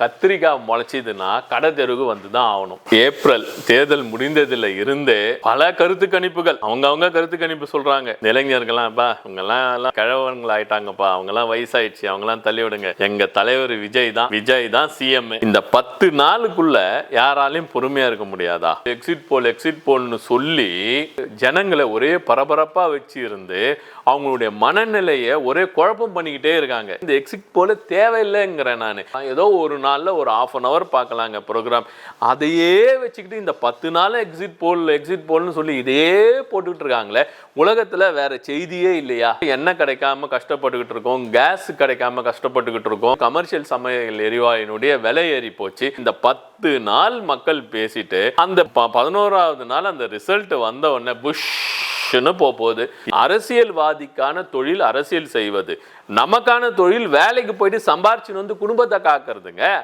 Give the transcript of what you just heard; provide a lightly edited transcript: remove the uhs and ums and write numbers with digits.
கத்திரிக்காய் முளைச்சிதுன்னா கடை தெருவுக்கு வந்துதான் ஆகணும். ஏப்ரல் தேர்தல் முடிந்ததுல இருந்து பல கருத்து கணிப்புகள் அவங்க கருத்து கணிப்பு சொல்றாங்க. இளைஞர்கள்லாம் இவங்கெல்லாம் கிழவன்கள் ஆயிட்டாங்கப்பா, அவங்கெல்லாம் வயசாயிடுச்சு, அவங்கெல்லாம் தள்ளி விடுங்க, எங்க தலைவர் விஜய் தான் சிஎம். இந்த 10 நாளுக்குள்ள யாராலையும் பொறுமையா இருக்க முடியாதா? எக்ஸிட் போல்னு சொல்லி ஜனங்களை ஒரே பரபரப்பா வச்சு இருந்து அவங்களுடைய மனநிலையை ஒரே குழப்பம் பண்ணிக்கிட்டே இருக்காங்க. இந்த எக்ஸிட் போல தேவையில்லைங்கிறேன். நான் ஏதோ ஒரு நாள்ல ஒரு 1/2 hour பார்க்கலாங்க ப்ரோக்ராம், அதையே வச்சுக்கிட்டு இந்த 10 நாள் எக்ஸிட் போல்னு சொல்லி இதே போட்டுக்கிட்டு இருக்காங்களே. உலகத்துல வேற செய்தியே இல்லையா? எண்ணெய் கிடைக்காம கஷ்டப்பட்டுக்கிட்டு இருக்கோம், கேஸ் கிடைக்காம கஷ்டப்பட்டுக்கிட்டு இருக்கோம், கமர்ஷியல் சமையல் எரிவாயுனுடைய விலை ஏறி போச்சு. இந்த 10 நாள் மக்கள் பேசிட்டு அந்த 11வது நாள் அந்த ரிசல்ட் வந்த உடனே புஷ்ன்னு போகுது. அரசியல்வாதிக்கான தொழில் அரசியல் செய்வது, நமக்கான தொழில் வேலைக்கு போயிட்டு சம்பாரிச்சுன்னு வந்து குடும்பத்தை காக்கிறதுங்க.